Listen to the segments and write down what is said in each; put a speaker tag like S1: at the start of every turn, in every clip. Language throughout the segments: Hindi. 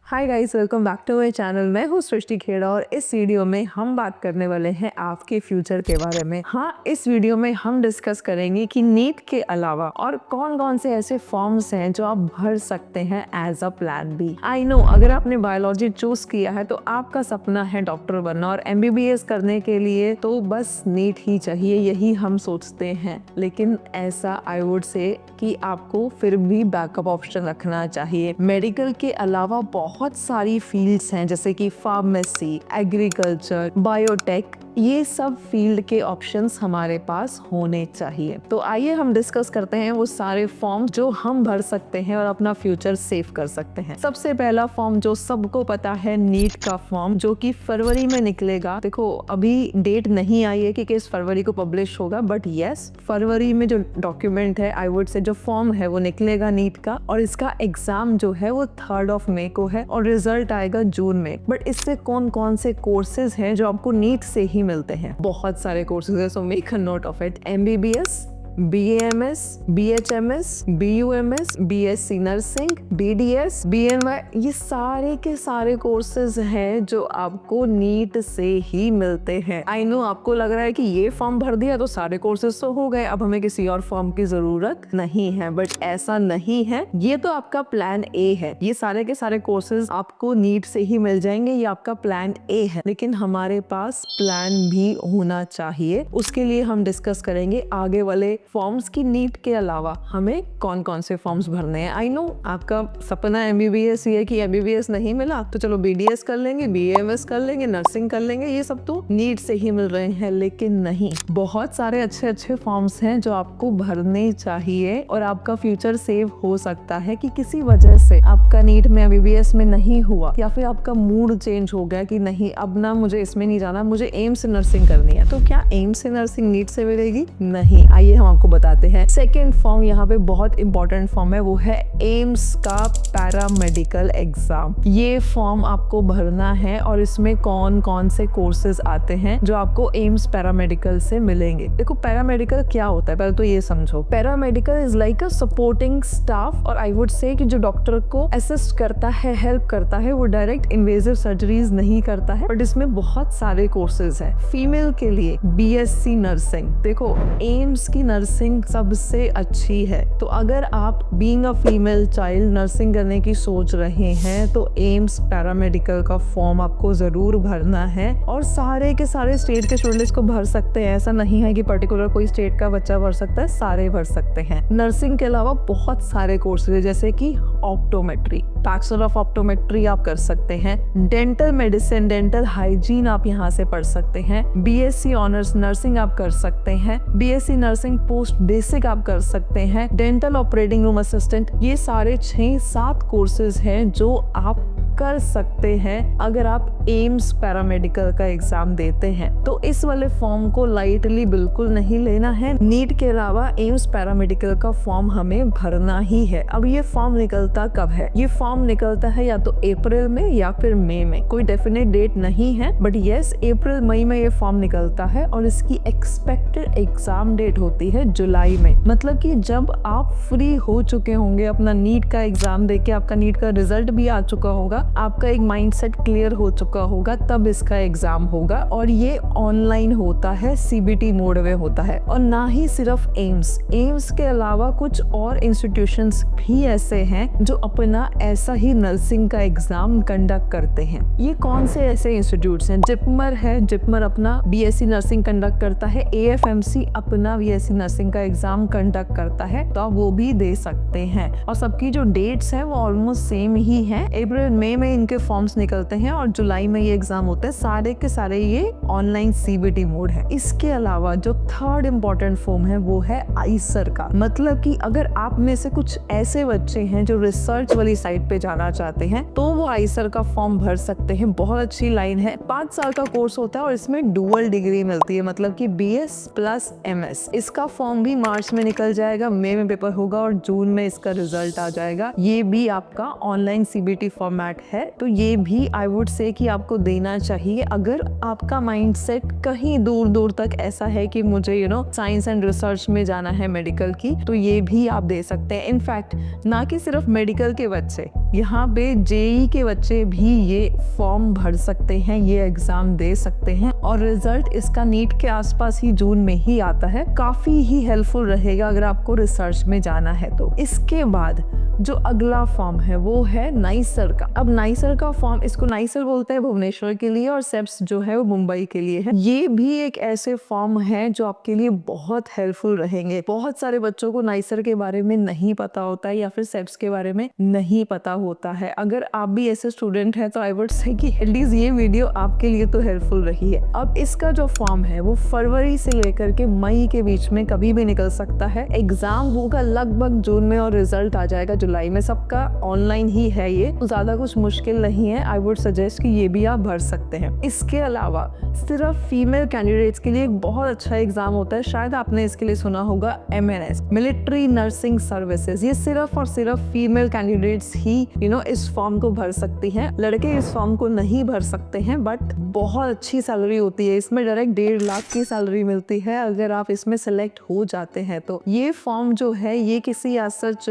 S1: Hi guys, welcome back to my channel. मैं हूँ सृष्टि खेड़ा और इस वीडियो में हम बात करने वाले हैं आपके फ्यूचर के बारे में। हाँ, इस वीडियो में हम डिस्कस करेंगे कि नीट के अलावा और कौन कौन से ऐसे फॉर्म्स हैं जो आप भर सकते हैं as a plan B. I know, अगर आपने बायोलॉजी चूज किया है तो आपका सपना है डॉक्टर बनना और MBBS करने के लिए तो बस नीट ही चाहिए, यही हम सोचते हैं। लेकिन ऐसा आई वुड से कि आपको फिर भी बैकअप ऑप्शन रखना चाहिए। मेडिकल के अलावा बहुत सारी फील्ड्स हैं जैसे कि फार्मेसी, एग्रीकल्चर, बायोटेक, ये सब फील्ड के ऑप्शंस हमारे पास होने चाहिए। तो आइए हम डिस्कस करते हैं वो सारे फॉर्म जो हम भर सकते हैं और अपना फ्यूचर सेव कर सकते हैं। सबसे पहला फॉर्म जो सबको पता है, नीट का फॉर्म, जो कि फरवरी में निकलेगा। देखो, अभी डेट नहीं आई है कि किस फरवरी को पब्लिश होगा, बट यस, फरवरी में जो डॉक्यूमेंट है, आई वुड से जो फॉर्म है वो निकलेगा नीट का, और इसका एग्जाम जो है वो 3 मई को है और रिजल्ट आएगा जून में। बट इससे कौन कौन से कोर्सेज हैं जो आपको नीट से ही मिलते हैं? बहुत सारे कोर्सेज है, so make a note of it. MBBS, BAMS, BHMS, BUMS, BSc nursing, BDS, BNY, ये सारे के सारे कोर्सेज हैं जो आपको नीट से ही मिलते हैं। आई नो, आपको लग रहा है कि ये फॉर्म भर दिया तो सारे कोर्सेज तो हो गए, अब हमें किसी और फॉर्म की जरूरत नहीं है, बट ऐसा नहीं है। ये तो आपका प्लान ए है, ये सारे के सारे कोर्सेज आपको नीट से ही मिल जाएंगे, ये आपका प्लान ए है। लेकिन हमारे पास प्लान भी होना चाहिए, उसके लिए हम डिस्कस करेंगे आगे वाले फॉर्म्स की नीट के अलावा हमें कौन कौन से फॉर्म्स भरने हैं। आई नो, आपका सपना MBBS ही है कि MBBS नहीं मिला तो चलो BDS कर लेंगे, BAMS कर लेंगे, नर्सिंग कर लेंगे, ये सब तो नीट से ही मिल रहे हैं। लेकिन नहीं, बहुत सारे अच्छे अच्छे फॉर्म्स हैं जो आपको भरने चाहिए और आपका फ्यूचर सेव हो सकता है कि किसी वजह से आपका नीट में MBBS में नहीं हुआ, या फिर आपका मूड चेंज हो गया कि नहीं, अब ना मुझे इसमें नहीं जाना, मुझे एम्स से नर्सिंग करनी है। तो क्या एम्स से नर्सिंग नीट से मिलेगी? नहीं। आइए हम आपको बताते हैं। सेकेंड फॉर्म यहाँ पे बहुत इंपॉर्टेंट फॉर्म है, वो है एम्स का पैरामेडिकल एग्जाम। ये फॉर्म आपको भरना है और इसमें कौन कौन से कोर्सेज आते हैं जो आपको एम्स पैरामेडिकल से मिलेंगे। देखो, पैरामेडिकल क्या होता है पहले तो ये समझो। Paramedical is like a supporting staff, और आई वुड से कि जो डॉक्टर को असिस्ट करता है, हेल्प करता है। वो डायरेक्ट इन्वेजिव सर्जरीज नहीं करता है, बट इसमें बहुत सारे कोर्सेज हैं। फीमेल के लिए BSc नर्सिंग, देखो एम्स की नर्सिंग सबसे अच्छी है, तो अगर आप being a female child nursing करने की सोच रहे हैं तो एम्स पैरामेडिकल का फॉर्म आपको जरूर भरना है। और सारे के सारे स्टेट के स्टूडेंट्स को भर सकते हैं, ऐसा नहीं है कि पर्टिकुलर कोई स्टेट का बच्चा भर सकता है, सारे भर सकते हैं। नर्सिंग के अलावा बहुत सारे कोर्सेज है जैसे कि ऑप्टोमेट्री, बैचलर ऑफ ऑप्टोमेट्री आप कर सकते हैं। डेंटल मेडिसिन, डेंटल हाइजीन आप यहाँ से पढ़ सकते हैं। BSc ऑनर्स नर्सिंग आप कर सकते हैं। BSc नर्सिंग पोस्ट बेसिक आप कर सकते हैं। डेंटल ऑपरेटिंग रूम असिस्टेंट, ये सारे 6-7 कोर्सेज हैं जो आप कर सकते हैं अगर आप एम्स पैरामेडिकल का एग्जाम देते हैं। तो इस वाले फॉर्म को लाइटली बिल्कुल नहीं लेना है। नीट के अलावा एम्स पैरामेडिकल का फॉर्म हमें भरना ही है। अब ये फॉर्म निकलता कब है? ये फॉर्म निकलता है या तो अप्रैल में या फिर मई में, कोई डेफिनेट डेट नहीं है, बट यस, अप्रैल मई में ये फॉर्म निकलता है और इसकी एक्सपेक्टेड एग्जाम डेट होती है जुलाई में। मतलब कि जब आप फ्री हो चुके होंगे, अपना नीट का एग्जाम देके आपका नीट का रिजल्ट भी आ चुका होगा, आपका एक माइंडसेट क्लियर हो चुका होगा, तब इसका एग्जाम होगा। और ये ऑनलाइन होता है, CBT मोड में होता है। और ना ही सिर्फ एम्स के अलावा कुछ और इंस्टीट्यूशंस भी ऐसे हैं जो अपना ऐसा ही नर्सिंग का एग्जाम कंडक्ट करते हैं। ये कौन से ऐसे इंस्टीट्यूट्स हैं? जिपमर है, जिपमर अपना BSc नर्सिंग कंडक्ट करता है। AFMC अपना BSc नर्सिंग का एग्जाम कंडक्ट करता है, तो आप वो भी दे सकते हैं। और सबकी जो डेट्स हैं वो ऑलमोस्ट सेम ही हैं। अप्रैल मई में इनके फॉर्म्स निकलते हैं और जुलाई में ये एग्जाम होते हैं। सारे के सारे ये ऑनलाइन CBT मोड है। इसके अलावा जो थर्ड इंपॉर्टेंट फॉर्म है वो है आइसर का। मतलब कि अगर आप में से कुछ ऐसे बच्चे हैं जो रिसर्च वाली साइड पे जाना चाहते हैं तो वो आइसर का फॉर्म भर सकते हैं। बहुत अच्छी लाइन है, 5 साल का कोर्स होता है और इसमें डुअल डिग्री मिलती है, मतलब कि BS प्लस MS। इसका फॉर्म भी मार्च में निकल जाएगा, मई में पेपर होगा और जून में इसका रिजल्ट आ जाएगा। ये भी आपका ऑनलाइन CBT फॉर्मेट है, तो ये भी आई वुड से कि आपको देना चाहिए। अगर आपका माइंडसेट कहीं दूर दूर तक ऐसा है कि मुझे साइंस एंड रिसर्च में जाना है मेडिकल की, तो ये भी आप दे सकते हैं। इनफैक्ट ना कि सिर्फ मेडिकल के बच्चे, यहाँ पे जेई के बच्चे भी ये फॉर्म भर सकते हैं, ये एग्जाम दे सकते हैं और रिजल्ट इसका नीट के आसपास ही जून में ही आता है। काफी ही हेल्पफुल रहेगा अगर आपको रिसर्च में जाना है तो। इसके बाद जो अगला फॉर्म है वो है नाइसर का। अब नाइसर का फॉर्म, इसको नाइसर बोलते हैं भुवनेश्वर के लिए और सेप्स जो है वो मुंबई के लिए है। ये भी एक ऐसे फॉर्म है जो आपके लिए बहुत हेल्पफुल रहेंगे। बहुत सारे बच्चों को नाइसर के बारे में नहीं पता होता है या फिर सेप्स के बारे में नहीं पता होता है। अगर आप भी ऐसे स्टूडेंट हैं तो आई वुड से कि एटलीस्ट ये वीडियो आपके लिए तो हेल्पफुल रही है। अब इसका जो फॉर्म है वो फरवरी से लेकर के मई के बीच में कभी भी निकल सकता है। एग्जाम होगा लगभग जून में और रिजल्ट आ जाएगा जुलाई में। सबका ऑनलाइन ही है, ये तो ज्यादा कुछ मुश्किल नहीं है। आई वुड सजेस्ट कि ये भी आप भर सकते हैं। इसके अलावा सिर्फ फीमेल कैंडिडेट्स के लिए एक बहुत अच्छा एग्जाम होता है, शायद आपने इसके लिए सुना होगा, MNS, मिलिट्री नर्सिंग सर्विसेज। ये सिर्फ और सिर्फ फीमेल कैंडिडेट्स ही इस फॉर्म को भर सकती हैं। लड़के इस फॉर्म को नहीं भर सकते हैं, बट बहुत अच्छी सैलरी होती है इसमें। डायरेक्ट 1.5 लाख की सैलरी मिलती है अगर आप इसमें सेलेक्ट हो जाते हैं तो। ये फॉर्म जो है ये किसी सच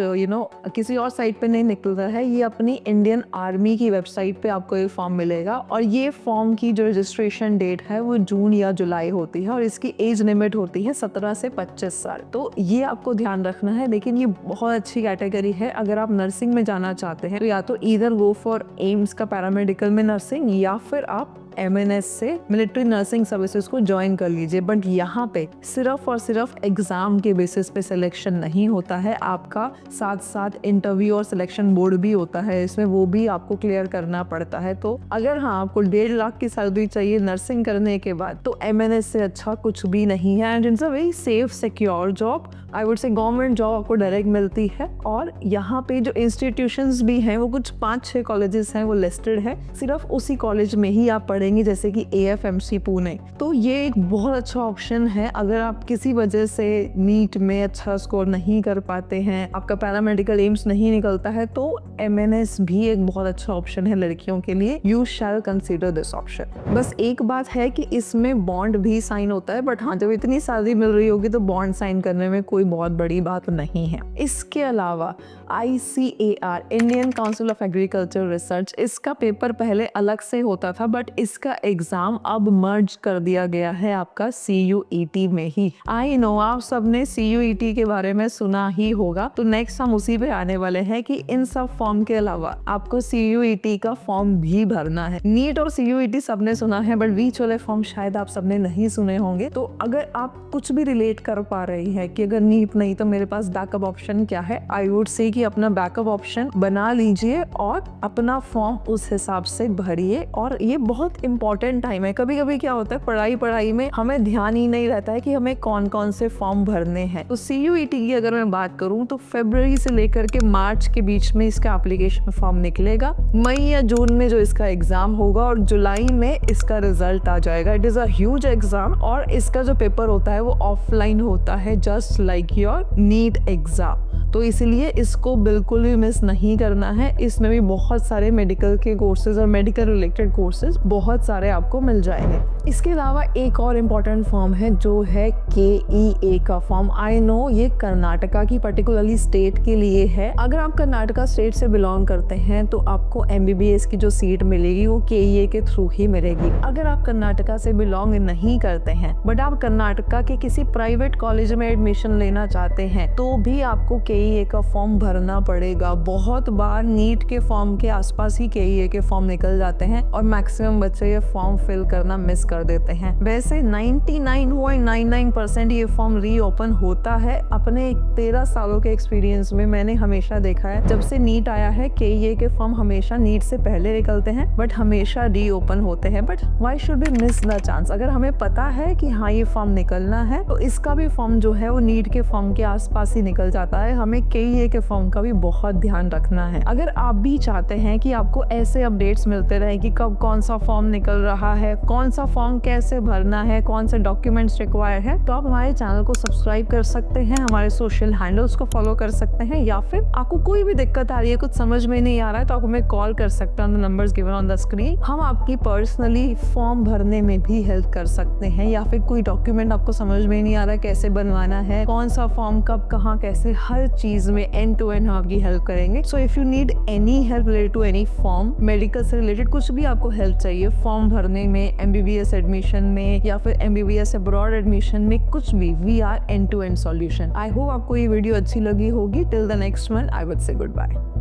S1: किसी और साइट पे नहीं निकलता है, ये अपनी इंडियन आर्मी की वेबसाइट पे आपको ये फॉर्म मिलेगा। और ये फॉर्म की जो रजिस्ट्रेशन डेट है वो जून या जुलाई होती है और इसकी एज लिमिट होती है 17 से 25 साल। तो ये आपको ध्यान रखना है। लेकिन ये बहुत अच्छी कैटेगरी है। अगर आप नर्सिंग में जाना चाहते हैं तो या तो ईदर गो फॉर एम्स का पैरामेडिकल में नर्सिंग या फिर आप MNS से मिलिट्री नर्सिंग सर्विसेज को ज्वाइन कर लीजिए। बट यहाँ पे सिर्फ और सिर्फ एग्जाम के बेसिस पे सिलेक्शन नहीं होता है, आपका साथ साथ इंटरव्यू और सिलेक्शन बोर्ड भी होता है इसमें, वो भी आपको क्लियर करना पड़ता है। तो अगर हाँ आपको 1.5 लाख की सैलरी चाहिए नर्सिंग करने के बाद तो MNS से अच्छा कुछ भी नहीं है। And it's a very safe secure job. I would से गवर्नमेंट जॉब आपको डायरेक्ट मिलती है। और यहाँ पे जो इंस्टीट्यूशंस भी हैं वो कुछ 5-6 कॉलेजेस हैं वो लिस्टेड है। सिर्फ उसी कॉलेज में ही आप पढ़ेंगे, जैसे कि AFMC पुणे। तो ये एक बहुत अच्छा ऑप्शन है अगर आप किसी वजह से नीट में अच्छा स्कोर नहीं कर पाते हैं, आपका पैरामेडिकल एम्स नहीं निकलता है, तो MNS भी एक बहुत अच्छा ऑप्शन है लड़कियों के लिए। You shall consider this option. बस एक बात है कि इसमें बॉन्ड भी साइन होता है, बट हाँ जब इतनी सैलरी मिल रही होगी तो बॉन्ड साइन करने में कोई बहुत बड़ी बात नहीं है। इसके अलावा ICAR, Indian council of agriculture research, इसका पेपर पहले अलग से होता था बट इसका एग्जाम अब मर्ज कर दिया गया है आपका CUET में ही। आई नो आप सबने CUET के बारे में सुना ही होगा, तो नेक्स्ट हम उसी पे आने वाले हैं कि इन सब फॉर्म के अलावा आपको CUET का फॉर्म भी भरना है। नीट और CUET सबने सुना है बट बीच वाले फॉर्म शायद आप सबने नहीं सुने होंगे। तो अगर आप कुछ भी रिलेट कर पा रही है कि अगर नीट नहीं तो मेरे पास बैकअप ऑप्शन क्या है, आई वुड से कि अपना बैकअप ऑप्शन बना लीजिए और अपना फॉर्म उस हिसाब से भरिए। और ये बहुत इंपॉर्टेंट टाइम है। कभी कभी क्या होता है पढ़ाई में हमें ध्यान ही नहीं रहता है कि हमें कौन कौन से फॉर्म भरने हैं। तो CUET की अगर मैं बात करूं तो फरवरी से लेकर के मार्च के बीच में इसका एप्लीकेशन फॉर्म निकलेगा। मई या जून में जो इसका एग्जाम होगा और जुलाई में इसका रिजल्ट आ जाएगा। It is a huge exam और इसका जो पेपर होता है वो ऑफलाइन होता है, just like your NEET exam. तो इसलिए इसको बिल्कुल भी मिस नहीं करना है। इसमें भी बहुत सारे मेडिकल के कोर्सेज और मेडिकल रिलेटेड कोर्सेज बहुत सारे आपको मिल जाएंगे। इसके अलावा एक और इम्पॉर्टेंट फॉर्म है जो है KEA का फॉर्म। आई नो ये कर्नाटका की पर्टिकुलरली स्टेट के लिए है। अगर आप कर्नाटका स्टेट से बिलोंग करते हैं तो आपको MBBS की जो सीट मिलेगी वो KEA के थ्रू ही मिलेगी। अगर आप कर्नाटका से बिलोंग नहीं करते हैं बट आप कर्नाटका के किसी प्राइवेट कॉलेज में एडमिशन लेना चाहते हैं तो भी आपको KEA का फॉर्म भरना पड़ेगा। बहुत बार नीट के फॉर्म के आसपास ही KEA के फॉर्म निकल जाते हैं और मैक्सिमम बच्चे ये फॉर्म फिल करना मिस कर देते हैं। वैसे 99.99% ये फॉर्म रीओपन होता है। अपने 13 सालों के एक्सपीरियंस में मैंने हमेशा देखा है जब से नीट आया है KEA के फॉर्म हमेशा नीट से पहले निकलते हैं बट हमेशा रीओपन होते हैं। But why should we miss the chance? अगर हमें पता है कि हाँ ये फॉर्म निकलना है तो इसका भी फॉर्म जो है वो नीट के फॉर्म के आसपास ही निकल जाता है। हमें KEA के फॉर्म का भी बहुत ध्यान रखना है। अगर आप भी चाहते हैं कि आपको ऐसे अपडेट्स मिलते रहे कि कब कौन सा फॉर्म निकल रहा है, कौन सा फॉर्म फॉर्म कैसे भरना है, कौन से डॉक्यूमेंट्स रिक्वायर है, तो आप हमारे चैनल को सब्सक्राइब कर सकते हैं, हमारे सोशल हैंडल्स को फॉलो कर सकते हैं, या फिर आपको कोई भी दिक्कत आ रही है, कुछ समझ में नहीं आ रहा है, तो आप हमें कॉल कर सकते हैं on the numbers given on the screen. हम आपकी पर्सनली फॉर्म भरने में भी हेल्प कर सकते हैं, या फिर कोई डॉक्यूमेंट आपको समझ में नहीं आ रहा है कैसे बनवाना है, कौन सा फॉर्म कब कहाँ कैसे, हर चीज में एंड टू एंड हम आपकी हेल्प करेंगे। So if you need any help related to any form, medical से रिलेटेड कुछ भी आपको हेल्प चाहिए फॉर्म भरने में, MBBS एडमिशन में, या फिर MBBS अब्रॉड एडमिशन में, कुछ भी, we are end to end solution. I hope आपको ये वीडियो अच्छी लगी होगी। Till the next one, I would say good bye.